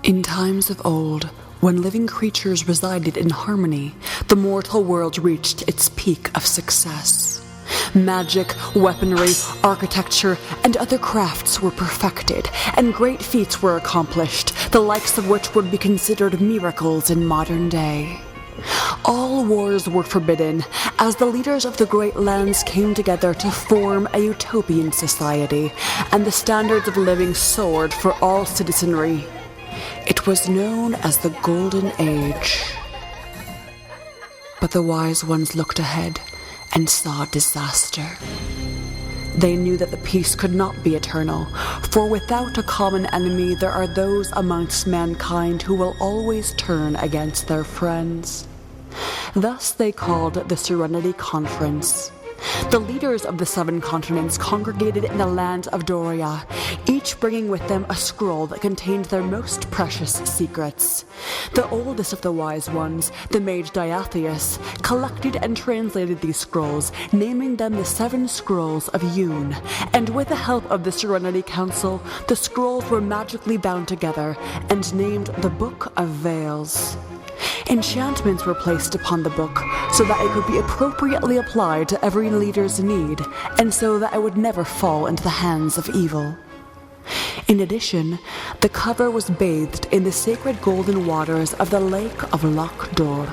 In times of old, when living creatures resided in harmony, the mortal world reached its peak of success. Magic, weaponry, architecture, and other crafts were perfected, and great feats were accomplished, the likes of which would be considered miracles in modern day. All wars were forbidden, as the leaders of the great lands came together to form a utopian society, and the standards of living soared for all citizenry. It was known as the Golden Age. But the wise ones looked ahead and saw disaster. They knew that the peace could not be eternal, for without a common enemy there are those amongst mankind who will always turn against their friends. Thus they called the Serenity Conference. The leaders of the 7 continents congregated in the land of Doria, each bringing with them a scroll that contained their most precious secrets. The oldest of the wise ones, the mage Diatheus, collected and translated these scrolls, naming them the 7 Scrolls of Yun, and with the help of the Serenity Council, the scrolls were magically bound together and named the Book of Veils. Enchantments were placed upon the book so that it could be appropriately applied to every leader's need, and so that it would never fall into the hands of evil. In addition, the cover was bathed in the sacred golden waters of the Lake of Loch Dor.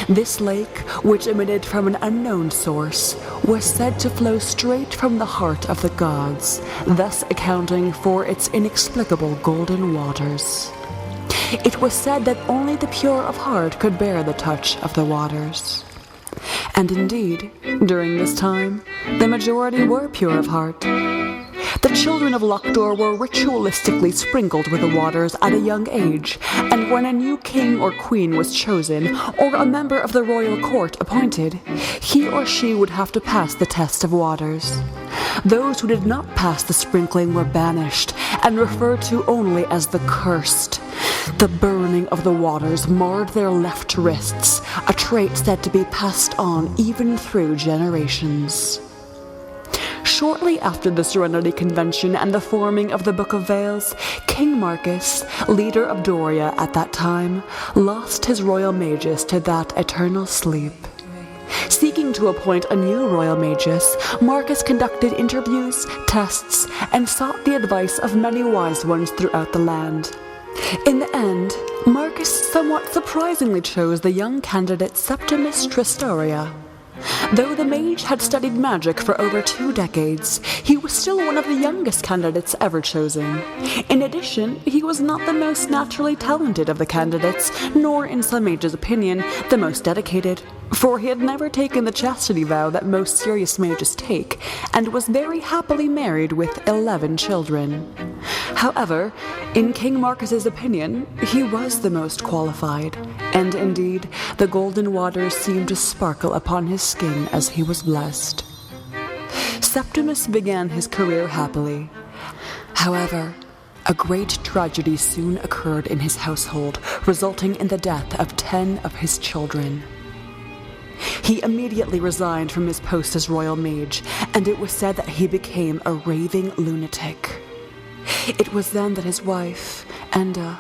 This lake, which emanated from an unknown source, was said to flow straight from the heart of the gods, thus accounting for its inexplicable golden waters. It was said that only the pure of heart could bear the touch of the waters. And indeed, during this time, the majority were pure of heart. The children of Loch Dor were ritualistically sprinkled with the waters at a young age, and when a new king or queen was chosen, or a member of the royal court appointed, he or she would have to pass the test of waters. Those who did not pass the sprinkling were banished, and referred to only as the cursed. The burning of the waters marred their left wrists, a trait said to be passed on even through generations. Shortly after the Serenity Convention and the forming of the Book of Veils, King Marcus, leader of Doria at that time, lost his royal magus to that eternal sleep. Seeking to appoint a new royal magus, Marcus conducted interviews, tests, and sought the advice of many wise ones throughout the land. In the end, Marcus somewhat surprisingly chose the young candidate Septimus Tristoria. Though the mage had studied magic for over 2 decades, he was still one of the youngest candidates ever chosen. In addition, he was not the most naturally talented of the candidates, nor, in some mages' opinion, the most dedicated, for he had never taken the chastity vow that most serious mages take, and was very happily married with 11 children. However, in King Marcus's opinion, he was the most qualified, and indeed, the golden waters seemed to sparkle upon his skin as he was blessed. Septimus began his career happily. However, a great tragedy soon occurred in his household, resulting in the death of 10 of his children. He immediately resigned from his post as royal mage, and it was said that he became a raving lunatic. It was then that his wife, Enda,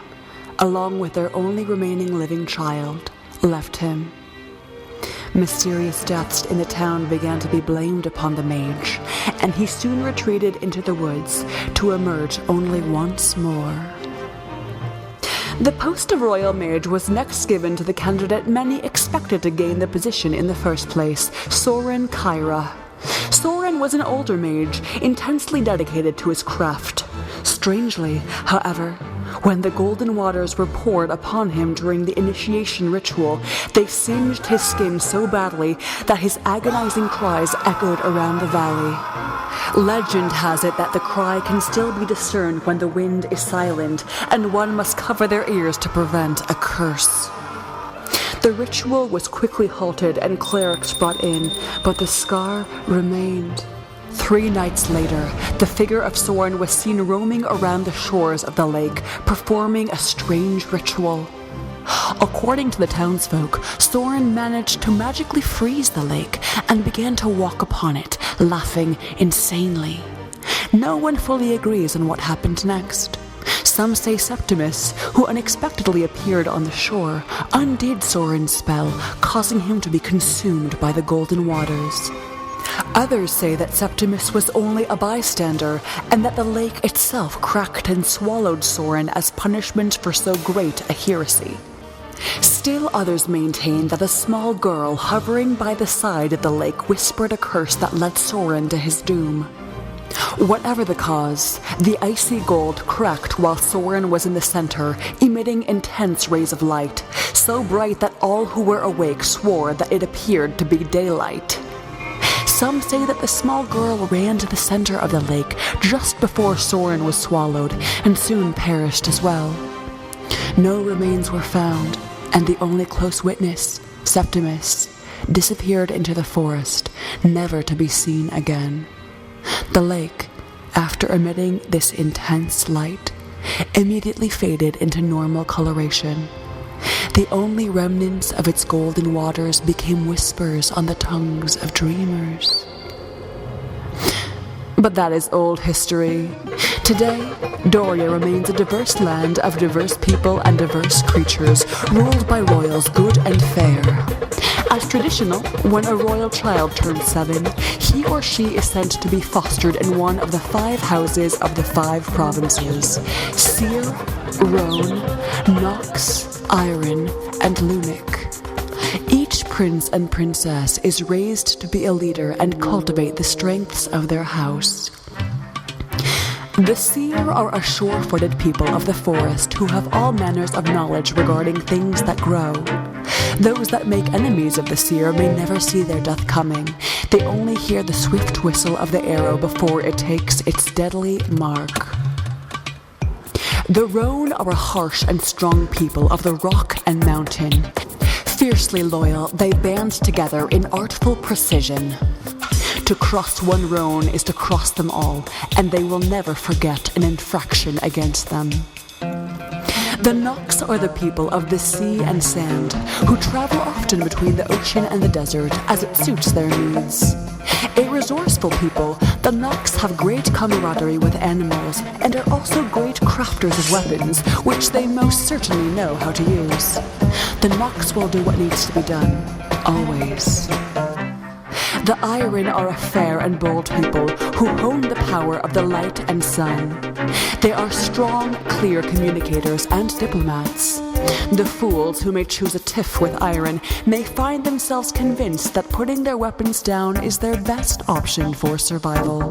along with their only remaining living child, left him. Mysterious deaths in the town began to be blamed upon the mage, and he soon retreated into the woods to emerge only once more. The post of royal mage was next given to the candidate many expected to gain the position in the first place, Soren Kyra. Soren was an older mage, intensely dedicated to his craft. Strangely, however, when the golden waters were poured upon him during the initiation ritual, they singed his skin so badly that his agonizing cries echoed around the valley. Legend has it that the cry can still be discerned when the wind is silent, and one must cover their ears to prevent a curse. The ritual was quickly halted and clerics brought in, but the scar remained. 3 nights later, the figure of Soren was seen roaming around the shores of the lake, performing a strange ritual. According to the townsfolk, Soren managed to magically freeze the lake and began to walk upon it, laughing insanely. No one fully agrees on what happened next. Some say Septimus, who unexpectedly appeared on the shore, undid Sorin's spell, causing him to be consumed by the golden waters. Others say that Septimus was only a bystander, and that the lake itself cracked and swallowed Sorin as punishment for so great a heresy. Still others maintain that a small girl hovering by the side of the lake whispered a curse that led Sorin to his doom. Whatever the cause, the icy gold cracked while Sorin was in the center, emitting intense rays of light, so bright that all who were awake swore that it appeared to be daylight. Some say that the small girl ran to the center of the lake just before Sorin was swallowed, and soon perished as well. No remains were found, and the only close witness, Septimus, disappeared into the forest, never to be seen again. The lake, after emitting this intense light, immediately faded into normal coloration. The only remnants of its golden waters became whispers on the tongues of dreamers. But that is old history. Today, Doria remains a diverse land of diverse people and diverse creatures, ruled by royals good and fair. As traditional, when a royal child turns 7, he or she is sent to be fostered in one of the 5 houses of the 5 provinces: Seer, Roan, Nox, Iron, and Lunic. Each prince and princess is raised to be a leader and cultivate the strengths of their house. The Seer are a sure-footed people of the forest who have all manners of knowledge regarding things that grow. Those that make enemies of the Seer may never see their death coming. They only hear the swift whistle of the arrow before it takes its deadly mark. The Roan are a harsh and strong people of the rock and mountain. Fiercely loyal, they band together in artful precision. To cross one Roan is to cross them all, and they will never forget an infraction against them. The Nox are the people of the sea and sand, who travel often between the ocean and the desert as it suits their needs. A resourceful people, the Nox have great camaraderie with animals and are also great crafters of weapons, which they most certainly know how to use. The Nox will do what needs to be done, always. The Iron are a fair and bold people who hone the power of the light and sun. They are strong, clear communicators and diplomats. The fools who may choose a tiff with Iron may find themselves convinced that putting their weapons down is their best option for survival.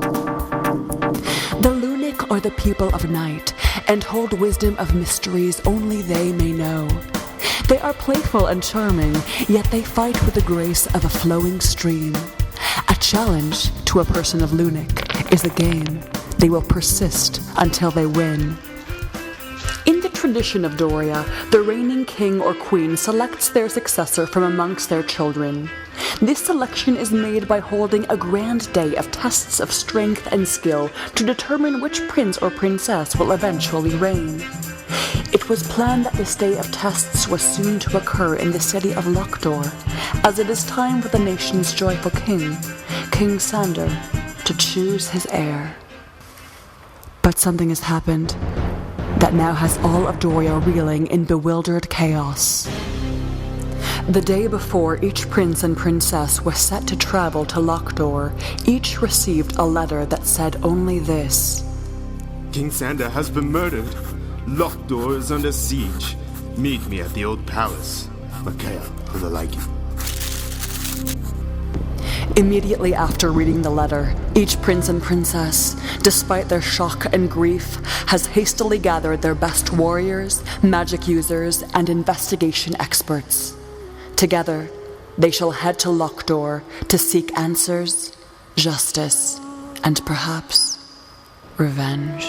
The Lunic are the people of night and hold wisdom of mysteries only they may know. They are playful and charming, yet they fight with the grace of a flowing stream. A challenge to a person of Lunic is a game. They will persist until they win. In the tradition of Doria, the reigning king or queen selects their successor from amongst their children. This selection is made by holding a grand day of tests of strength and skill to determine which prince or princess will eventually reign. It was planned that this day of tests was soon to occur in the city of Lockdoor, as it is time for the nation's joyful king, King Sander, to choose his heir. But something has happened that now has all of Doria reeling in bewildered chaos. The day before each prince and princess was set to travel to Lockdoor, each received a letter that said only this: King Sander has been murdered. Lockdoor is under siege. Meet me at the old palace. Micaiah will like you. Immediately after reading the letter, each prince and princess, despite their shock and grief, has hastily gathered their best warriors, magic users, and investigation experts. Together, they shall head to Lockdoor to seek answers, justice, and perhaps revenge.